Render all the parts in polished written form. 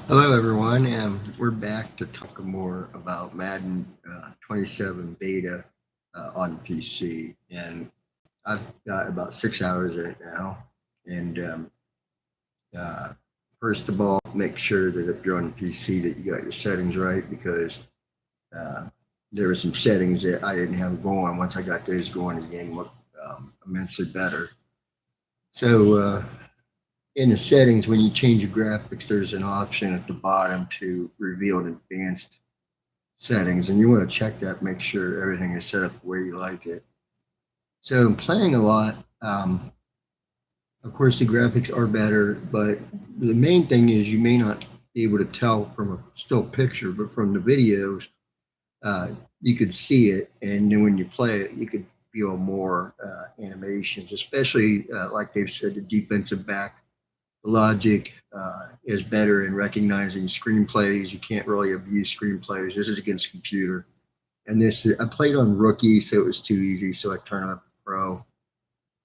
Hello, everyone, and we're back to talk more about Madden 27 beta on PC. And I've got about 6 hours in it now. And uh, First of all, make sure that if you're on PC that you got your settings right because uh, there were some settings that I didn't have going. Once I got those going, the game looked immensely better. So in the settings, when you change your graphics, there's an option at the bottom to reveal advanced settings, and you want to check that, make sure everything is set up the way you like it. So I'm playing a lot. Of course, the graphics are better, but the main thing is you may not be able to tell from a still picture, but from the videos, uh, you could see it, and then when you play it, you could feel more animations, especially like they've said, the defensive back logic is better in recognizing screenplays. You can't really abuse screenplays. This is against computer. And this, I played on rookie, so it was too easy. So I turned it up to pro.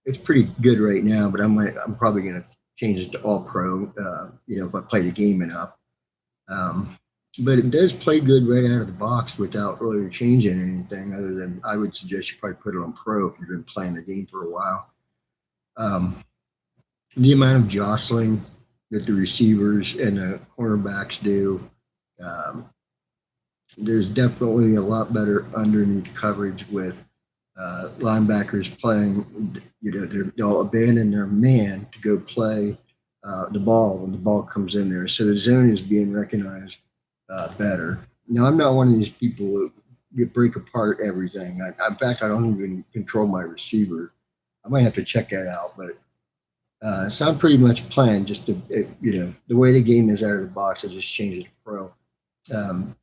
It's pretty good right now, but I'm probably going to change it to all pro. If I play the game enough. Um, but it does play good right out of the box without really changing anything. Other than I would suggest you probably put it on pro if you've been playing the game for a while. Um, the amount of jostling that the receivers and the cornerbacks do. Um, there's definitely a lot better underneath coverage with linebackers playing. They'll abandon their man to go play the ball when the ball comes in there. So the zone is being recognized better. Now, I'm not one of these people who break apart everything. In fact, I don't even control my receiver. I might have to check that out, but so I'm pretty much playing just the way the game is out of the box. I just changed it to pro. Um,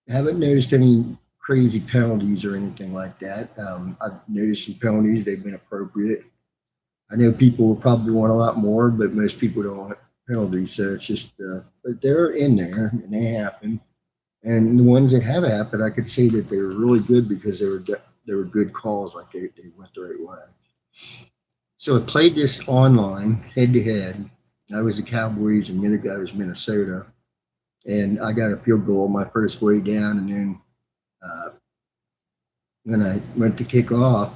I haven't noticed any crazy penalties or anything like that. I've noticed some penalties; they've been appropriate. I know people will probably want a lot more, but most people don't want penalties. So it's just, but they're in there and they happen. And the ones that have happened, I could say that they were really good because they were good calls, like they went the right way. So I played this online, head to head. I was the Cowboys, and the other guy was Minnesota. And I got a field goal my first way down. And then uh, when I went to kick off,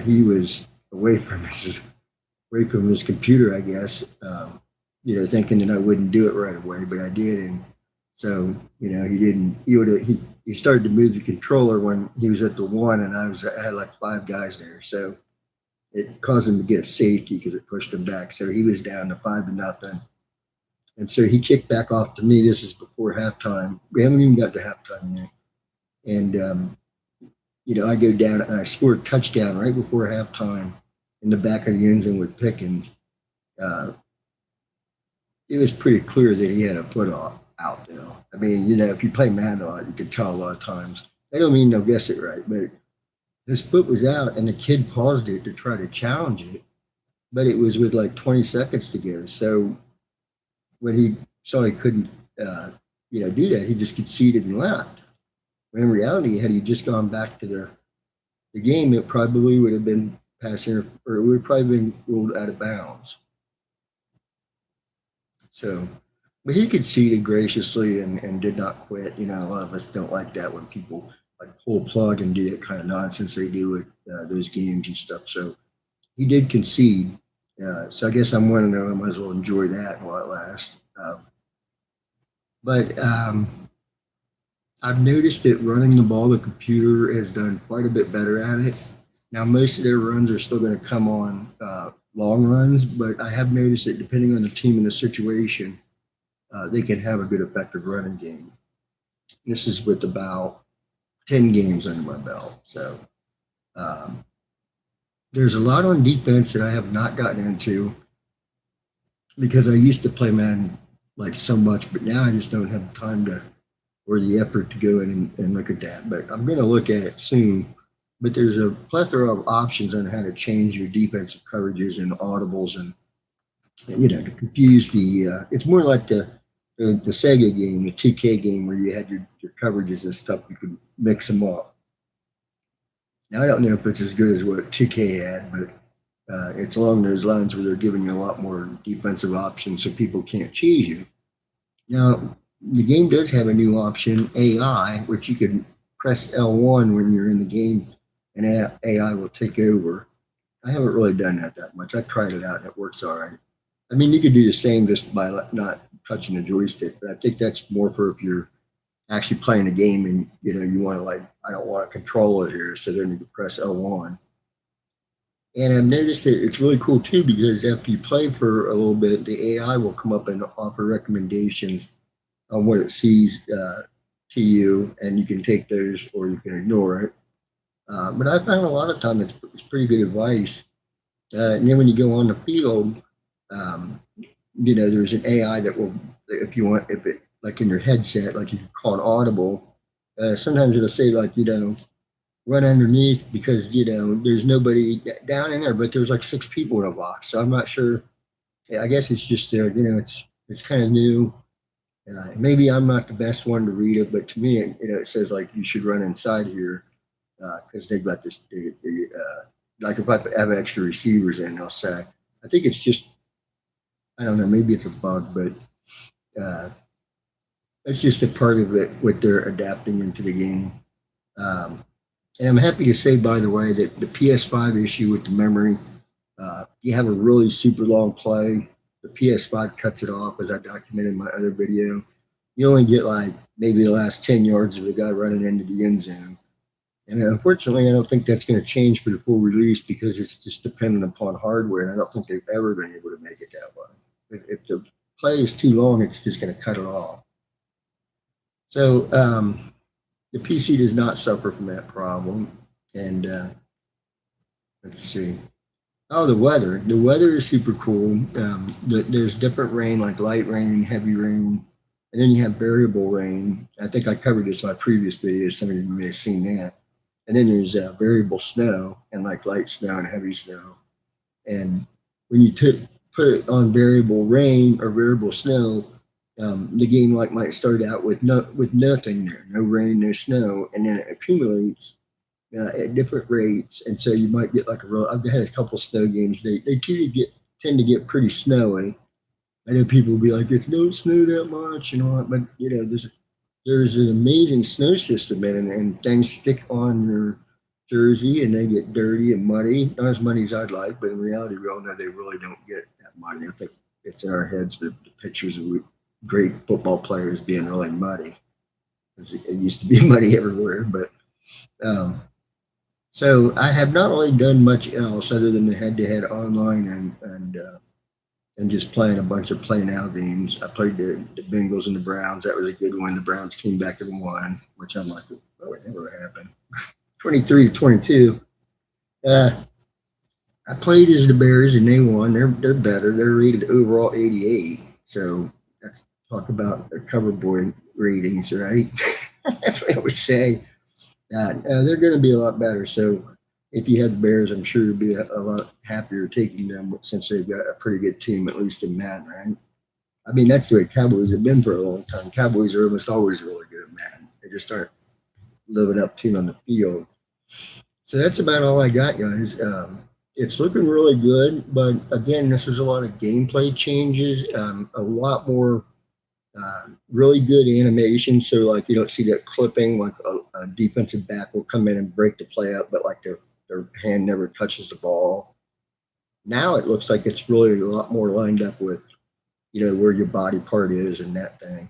he was away from his computer, I guess. Thinking that I wouldn't do it right away, but I did. And so he didn't. He started to move the controller when he was at the one, and I had like five guys there. So it caused him to get a safety because it pushed him back. So he was down to 5-0. And so he kicked back off to me. This is before halftime. We haven't even got to halftime yet. And, I go down and I score a touchdown right before halftime in the back of the end zone with Pickens. Uh, it was pretty clear that he had a foot off out there. I mean, if you play Madden a lot, you can tell a lot of times. I don't mean they'll guess it right, but his foot was out and the kid paused it to try to challenge it, but it was with like 20 seconds to go. So when he saw he couldn't, do that, he just conceded and left. When in reality, had he just gone back to the game, it probably would have been passing or it would have probably been ruled out of bounds. So, but he conceded graciously and did not quit. A lot of us don't like that when people like pull a plug and do that kind of nonsense they do with those games and stuff. So he did concede. So I guess I'm one to know I might as well enjoy that while it lasts. But I've noticed that running the ball, the computer has done quite a bit better at it. Now, most of their runs are still going to come on long runs, but I have noticed that depending on the team and the situation, they can have a good effective running game. This is with about 10 games under my belt. So um, there's a lot on defense that I have not gotten into because I used to play Madden like so much, but now I just don't have the time to or the effort to go in and look at that. But I'm going to look at it soon. But there's a plethora of options on how to change your defensive coverages and audibles and to confuse the. It's more like the Sega game, the 2K game, where you had your coverages and stuff. You could mix them up. Now I don't know if it's as good as what 2K had, but it's along those lines where they're giving you a lot more defensive options, so people can't cheese you. Now, the game does have a new option, AI, which you can press L1 when you're in the game, and AI will take over. I haven't really done that much. I tried it out and it works all right. I mean, you could do the same just by not touching the joystick, but I think that's more for if you're actually playing a game and you want to like, I don't want to control it here, so then you can press L1. And I've noticed that it's really cool too because after you play for a little bit, the AI will come up and offer recommendations on what it sees to you, and you can take those or you can ignore it. But I found a lot of time it's pretty good advice. And then when you go on the field, um, there's an AI that will, if you want, if it like in your headset, like you can call an audible. Sometimes it'll say like run underneath because there's nobody down in there, but there's like six people in a box. So I'm not sure. I guess it's just it's kind of new. Maybe I'm not the best one to read it, but to me, it says like you should run inside here because they've got this. Like if I have extra receivers in, they'll say. I think it's just I don't know. Maybe it's a bug, but uh, it's just a part of it. What they're adapting into the game. Um, and I'm happy to say, by the way, that the PS5 issue with the memory, you have a really super long play. The PS5 cuts it off, as I documented in my other video. You only get like maybe the last 10 yards of the guy running into the end zone. And unfortunately, I don't think that's going to change for the full release because it's just dependent upon hardware. I don't think they've ever been able to make it that way. If the play is too long, it's just going to cut it off. So the PC does not suffer from that problem. And let's see. Oh, the weather. The weather is super cool. There's different rain, like light rain, heavy rain, and then you have variable rain. I think I covered this in my previous video. Some of you may have seen that. And then there's variable snow and like light snow and heavy snow. And when you put it on variable rain or variable snow, the game like might start out with nothing there, no rain, no snow, and then it accumulates at different rates, and so you might get like a real. I've had a couple snow games. They tend to get pretty snowy. I know people will be like, "It's no snow that much," but there's an amazing snow system in it, and things stick on your jersey and they get dirty and muddy. Not as muddy as I'd like, but in reality, we all know they really don't get that muddy. I think it's in our heads with the pictures of great football players being really muddy. It used to be muddy everywhere, but um, so I have not really done much else other than the head-to-head online and just playing a bunch of play now games. I played the Bengals and the Browns. That was a good one. The Browns came back and won, which I'm like, oh, it never happened. 23-22. Uh, I played as the Bears and they won. They're better. They're rated overall 88. So that's talk about their cover boy ratings, right? That's what I would say. They're going to be a lot better. So if you had the Bears, I'm sure you'd be a lot happier taking them since they've got a pretty good team, at least in Madden, right? I mean, that's the way Cowboys have been for a long time. Cowboys are almost always really good at Madden. They just aren't living up to it on the field. So that's about all I got, guys. It's looking really good, but again, this is a lot of gameplay changes, a lot more really good animation. So like you don't see that clipping, like a defensive back will come in and break the play up, but like their hand never touches the ball. Now it looks like it's really a lot more lined up with where your body part is and that thing.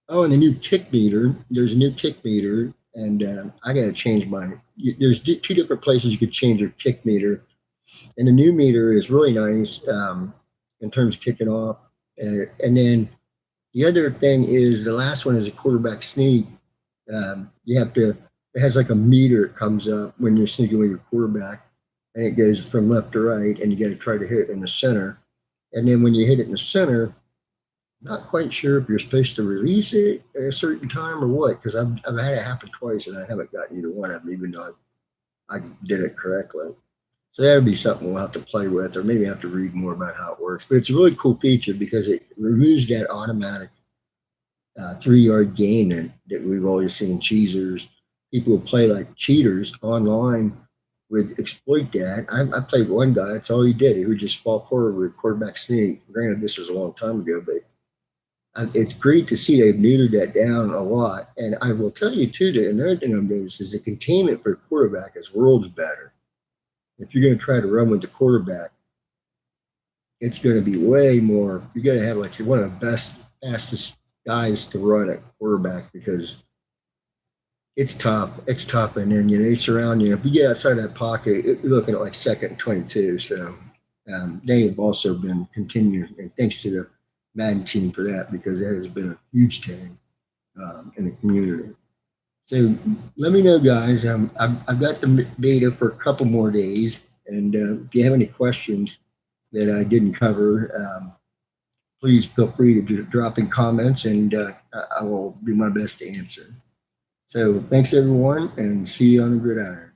Oh, and the new kick meter. There's a new kick meter, and I got to change mine. There's two different places you could change your kick meter, and the new meter is really nice in terms of kicking off. And then the other thing is the last one is a quarterback sneak. You have to. It has like a meter. It comes up when you're sneaking with your quarterback, and it goes from left to right, and you got to try to hit it in the center. And then when you hit it in the center, not quite sure if you're supposed to release it at a certain time or what, because I've had it happen twice and I haven't gotten either one of them, even though I did it correctly. So that would be something we'll have to play with, or maybe have to read more about how it works. But it's a really cool feature because it removes that automatic 3 yard gain that we've always seen cheesers. People who play like cheaters online would exploit that. I played one guy, that's all he did. He would just fall forward with quarterback sneak. Granted, this was a long time ago, but It's great to see they've neutered that down a lot. And I will tell you too that another thing I've noticed is the containment for the quarterback is worlds better. If you're going to try to run with the quarterback, it's going to be way more. You got to have like one of the best, fastest guys to run at quarterback because it's tough. It's tough, and then they surround you. If you get outside that pocket, you're looking at like second and 22. So they have also been continuing, and thanks to the Madden team for that because that has been a huge thing in the community. So let me know, guys. I've got the beta for a couple more days, and if you have any questions that I didn't cover, please feel free to drop in comments, and I will do my best to answer. So thanks everyone, and see you on the gridiron.